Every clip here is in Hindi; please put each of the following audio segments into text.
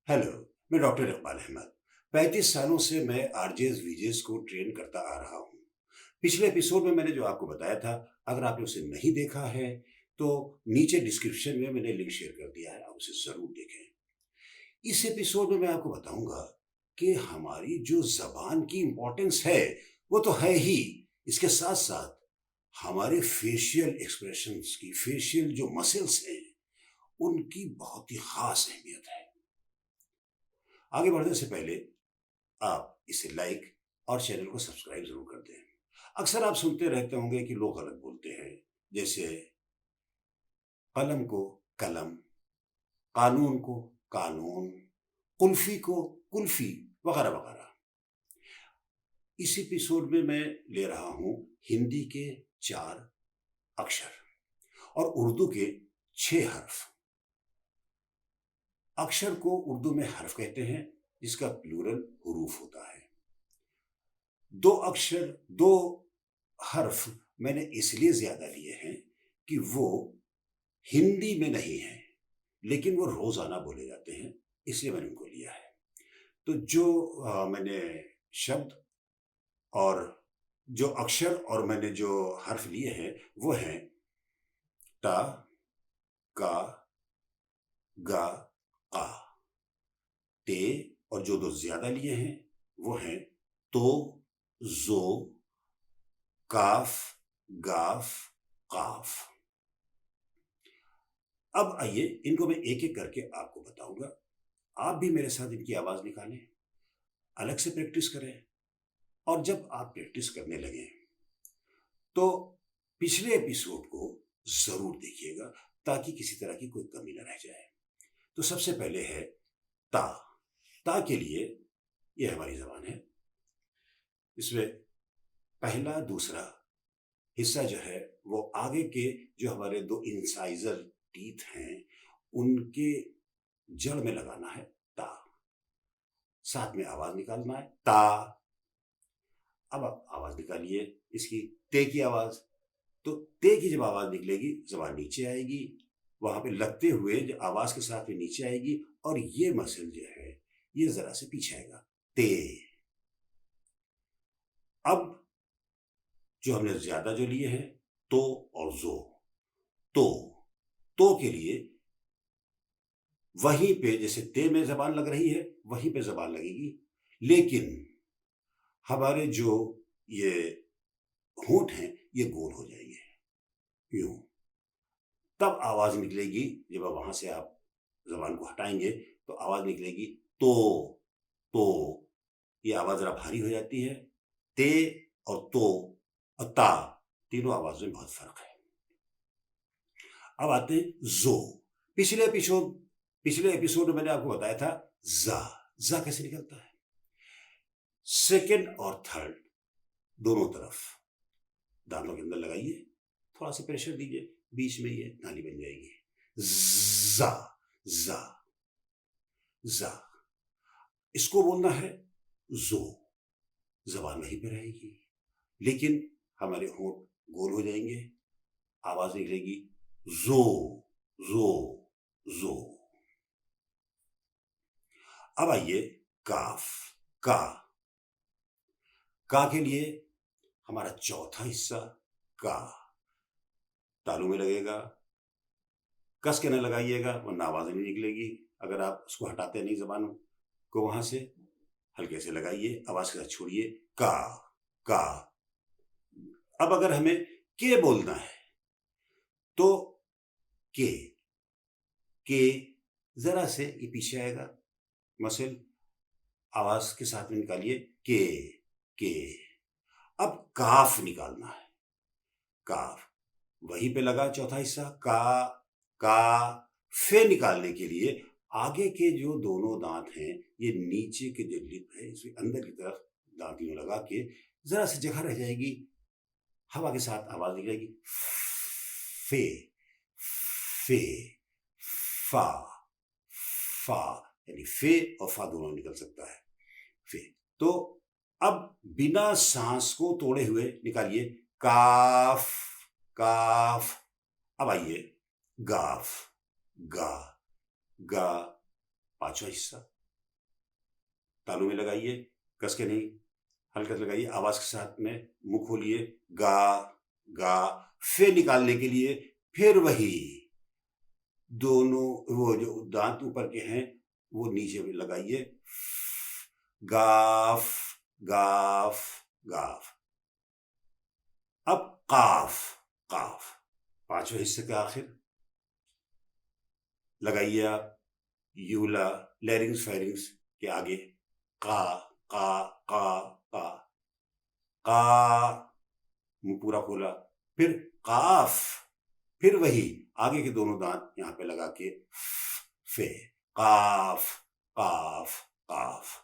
हेलो। मैं डॉक्टर इकबाल अहमद। 35 सालों से मैं आरजेस वीजेस को ट्रेन करता आ रहा हूँ। पिछले एपिसोड में मैंने जो आपको बताया था, अगर आपने उसे नहीं देखा है तो नीचे डिस्क्रिप्शन में मैंने लिंक शेयर कर दिया है, आप उसे जरूर देखें। इस एपिसोड में मैं आपको बताऊंगा कि हमारी जो जबान की इंपॉर्टेंस है वो तो है ही, इसके साथ साथ हमारे फेशियल एक्सप्रेशंस की, फेशियल जो मसल्स हैं, उनकी बहुत ही खास अहमियत है। आगे बढ़ने से पहले आप इसे लाइक और चैनल को सब्सक्राइब जरूर कर दें। अक्सर आप सुनते रहते होंगे कि लोग गलत बोलते हैं, जैसे कलम को कलम, कानून को कानून, कुल्फी को कुल्फी, वगैरह वगैरह। इस एपिसोड में मैं ले रहा हूं हिंदी के 4 अक्षर और उर्दू के 6 हर्फ। अक्षर को उर्दू में हर्फ कहते हैं, जिसका प्लूरल हुरूफ होता है। 2 अक्षर, 2 हर्फ मैंने इसलिए ज्यादा लिए हैं कि वो हिंदी में नहीं है, लेकिन वो रोजाना बोले जाते हैं, इसलिए मैंने उनको लिया है। तो जो मैंने शब्द और जो अक्षर और मैंने जो हर्फ लिए हैं वो हैं टा, का, गा, आ, ते, और जो 2 ज्यादा लिए हैं वो हैं तो, जो, काफ, गाफ, काफ। अब आइए इनको मैं एक एक करके आपको बताऊंगा। आप भी मेरे साथ इनकी आवाज निकालें, अलग से प्रैक्टिस करें। और जब आप प्रैक्टिस करने लगे तो पिछले एपिसोड को जरूर देखिएगा, ताकि किसी तरह की कोई कमी न रह जाए। तो सबसे पहले है ता। ता के लिए यह हमारी जबान है। इसमें पहला दूसरा हिस्सा जो है वो आगे के जो हमारे 2 इंसाइजर टीथ हैं उनके जड़ में लगाना है ता। साथ में आवाज निकालना है ता। अब आप आवाज निकालिए इसकी, ते की आवाज। तो ते की जब आवाज निकलेगी जबान नीचे आएगी, वहां पे लगते हुए जो आवाज के साथ में नीचे आएगी, और ये मसल जो है ये जरा से पीछे आएगा, ते। अब जो हमने ज्यादा जो लिए हैं तो और जो, तो तो के लिए वहीं पे जैसे ते में जबान लग रही है वहीं पे जबान लगेगी, लेकिन हमारे जो ये होंठ हैं ये गोल हो जाएंगे, यूं। तब आवाज निकलेगी, जब आप वहां से आप जबान को हटाएंगे तो आवाज निकलेगी तो। तो ये आवाज जरा भारी हो जाती है। ते और तो और ता, तीनों आवाज में बहुत फर्क है। अब आते हैं जो। पिछले एपिसोड में मैंने आपको बताया था जा। जा कैसे निकलता है। सेकंड और थर्ड दोनों तरफ दांतों के अंदर लगाइए, थोड़ा सा प्रेशर दीजिए, बीच में ये नाली बन जाएगी। जा, जा, जा। इसको बोलना है जो। जबान वहीं पे रहेगी, लेकिन हमारे होंठ गोल हो जाएंगे, आवाज निकलेगी जो, जो, जो। अब आइए काफ, का। का के लिए हमारा चौथा हिस्सा का तालू में लगेगा। कस के न लगाइएगा वरना आवाज नहीं निकलेगी। अगर आप उसको हटाते नहीं जबान को वहां से, हल्के से लगाइए, आवाज के साथ छोड़िए, का, का। अब अगर हमें के बोलना है तो के, के जरा से ये पीछे आएगा मसल, आवाज के साथ में निकालिए के। अब काफ निकालना है, काफ वहीं पे लगा चौथा हिस्सा का। फे निकालने के लिए आगे के जो दोनों दांत हैं, ये नीचे के जो लिप है इसके अंदर की तरफ दांत यूं लगा के जरा सी जगह रह जाएगी, हवा के साथ आवाज निकलेगी फे, फे, फा, फा। यानी फे और फा दोनों निकल सकता है, फे। तो अब बिना सांस को तोड़े हुए निकालिए काफ, काफ। अब आइए गाफ, गा, गा पांचवा हिस्सा तालू में लगाइए, कस के नहीं, हल्का से लगाइए, आवाज के साथ में मुंह खोलिए, गा गा। फिर निकालने के लिए फिर वही दोनों वो जो दांत ऊपर के हैं वो नीचे में लगाइए, गाफ गाफ गाफ। अब काफ काफ, पांचवें हिस्से के आखिर लगाइए आप, यूला लैरिंग्स फेरिंग्स के आगे, का का का का का, मुंह पूरा खोला, फिर काफ, फिर वही आगे के दोनों दांत यहां पे लगा के, फे, काफ काफ काफ।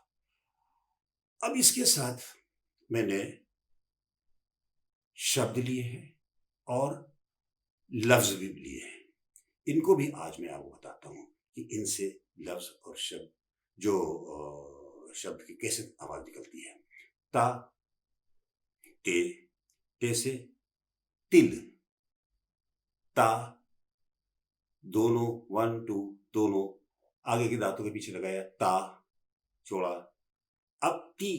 अब इसके साथ मैंने शब्द लिए हैं और लफ्ज भी लिए हैं, इनको भी आज मैं आपको बताता हूं कि इनसे लफ्ज और शब्द जो शब्द की कैसे आवाज निकलती है। ता, ते, ते से तिल, ता, दोनों 1 2 दोनों आगे के दांतों के पीछे लगाया, ता, छोड़ा। अब ती,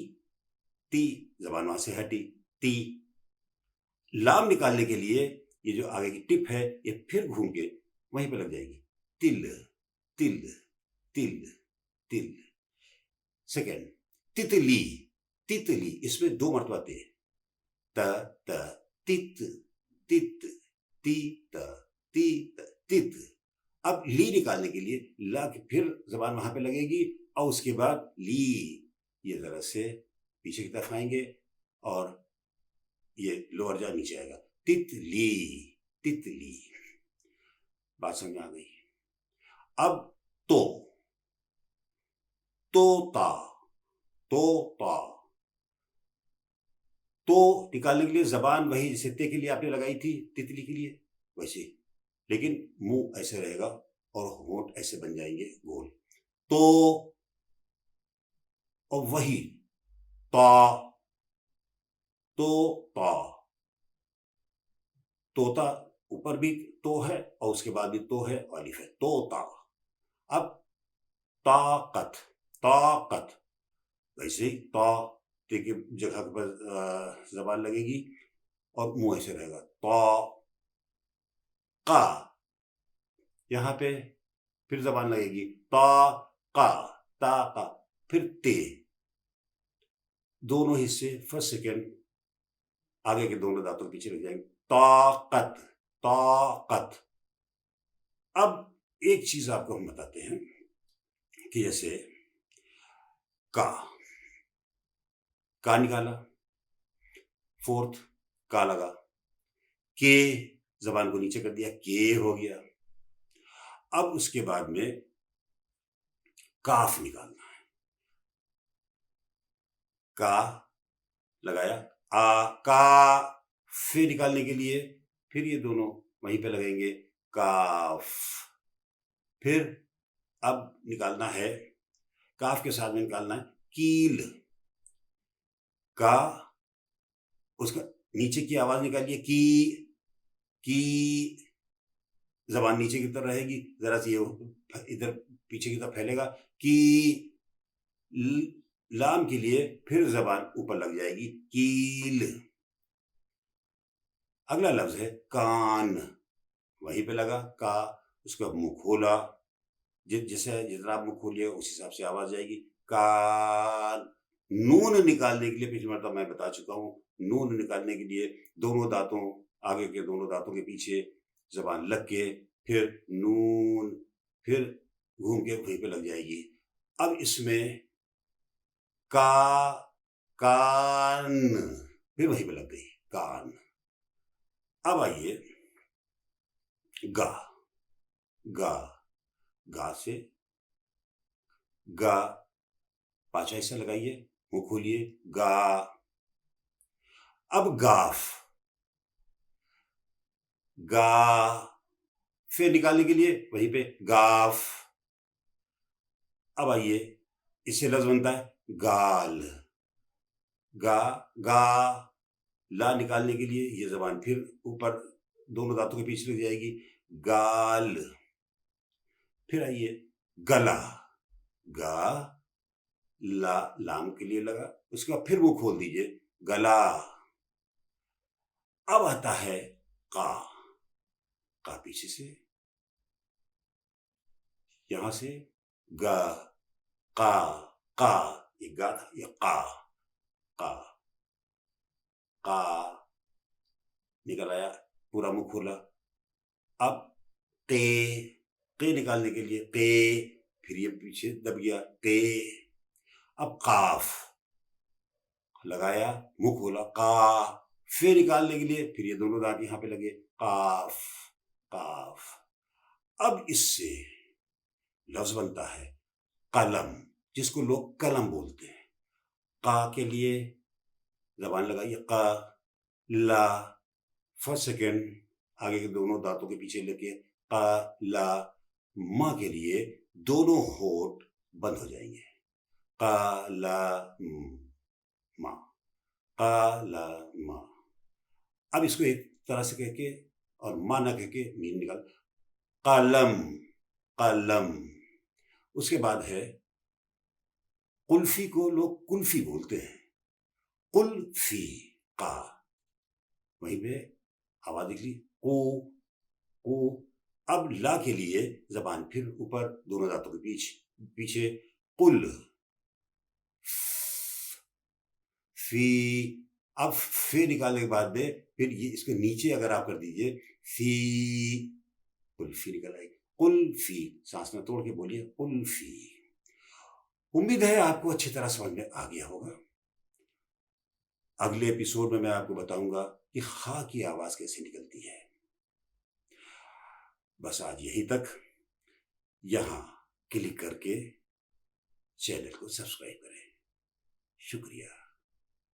ती जबान वहां से हटी, ती। लाम निकालने के लिए ये जो आगे की टिप है ये फिर घूम के वहीं पे लग जाएगी, तिल तिल तिल तिल। सेकेंड, तितली, तितली, इसमें 2 मरतबा ते, त त तित तित तीत तीत तित। अब ली निकालने के लिए ला की फिर जबान वहां पे लगेगी और उसके बाद ली, ये जरा से पीछे की तरफ आएंगे और ये लोअर जा नीचे आएगा, तितली तितली। बात समझ में आ गई। अब तो, तोता तोता, तो निकालने के लिए जबान वही जैसे ते के लिए आपने लगाई थी तितली के लिए वैसे, लेकिन मुंह ऐसे रहेगा और होंठ ऐसे बन जाएंगे गोल, तो। और वही ता, तो ता, तोता ऊपर भी तो है और उसके बाद भी तो है और अलिफ है, तोता। अब ताकत, ताकत, वैसे ही ता ते की जगह पर जबान लगेगी और मुंह ऐसे रहेगा, ता का, यहां पे फिर जबान लगेगी, ता का, ता का, फिर ते, दोनों हिस्से फर्स्ट सेकेंड आगे के दोनों दांतों पीछे लग जाएंगे, ताकत ताकत। अब एक चीज आपको हम बताते हैं कि जैसे का निकाला, फोर्थ का लगा, के जबान को नीचे कर दिया, के हो गया। अब उसके बाद में काफ निकालना है, का लगाया, आ का, फिर निकालने के लिए फिर ये दोनों वहीं पे लगेंगे, काफ। फिर अब निकालना है, काफ के साथ में निकालना है कील, का, उसका नीचे की आवाज निकालिए, की, जबान नीचे की तरफ रहेगी, जरा सी इधर पीछे की तरफ फैलेगा, की। लाम के लिए फिर जबान ऊपर लग जाएगी, कील। अगला लफ्ज है कान, वहीं पे लगा का, उसका मुंह खोला, जिसे जितना आप मुंह खोलिए उस हिसाब से आवाज जाएगी, कान। नून निकालने के लिए पिछली मरतबा मैं बता चुका हूं, नून निकालने के लिए दोनों दांतों आगे के दोनों दांतों के पीछे जबान लग के फिर नून, फिर घूम के वहीं पे लग जाएगी। अब इसमें का, कान, फिर वहीं पे लग गई, कान। अब आइए गा, गा, गा से गा, पांचवा हिस्सा लगाइए, मुंह खोलिए, गा। अब गाफ, गा, फिर निकालने के लिए वहीं पे गाफ। अब आइए इससे लफ्ज बनता है गाल, गा गा, ला निकालने के लिए ये जबान फिर ऊपर दोनों दांतों के पीछे लग जाएगी, गाल। फिर आइए गला, गा ला लाम के लिए लगा, उसके बाद फिर मुंह खोल दीजिए, गला। अब आता है का। का पीछे से, यहां से ग, का, का, ये गा था, ये का, का, का निकल आया, पूरा मुंह खोला। अब के निकालने के लिए के, फिर ये पीछे दब गया, के। अब काफ लगाया, मुंह खोला, का, फिर निकालने के लिए फिर ये दोनों दांत यहां पे लगे, काफ, काफ। अब इससे लफ्ज बनता है कलम, जिसको लोग कलम बोलते हैं। का के लिए जबान लगाइए, का, ला, फर्स्ट सेकेंड आगे के दोनों दांतों के पीछे लेके, का, ला। मां के लिए दोनों होठ बंद हो जाएंगे, का, ला, मां, का, ला, मां। अब इसको एक तरह से कह के और मां ना कह के मीम निकाल, कलम, कलम। उसके बाद है कुल्फी, को लोग कुल्फी बोलते हैं, कुल्फी, का। वहीं पे आवाज निकली, को, को। अब ला के लिए जबान फिर ऊपर, दोनों दांतों के पीछे, कुल, फी। अब फे निकालने के बाद में फिर ये इसके नीचे अगर आप कर दीजिए, फी, कुल्फी निकल आएगी, कुल्फी। सांस में तोड़ के बोलिए, कुल्फी। उम्मीद है आपको अच्छी तरह समझ में आ गया होगा। अगले एपिसोड में मैं आपको बताऊंगा कि खा की आवाज कैसे निकलती है। बस आज यहीं तक। यहां क्लिक करके चैनल को सब्सक्राइब करें। शुक्रिया।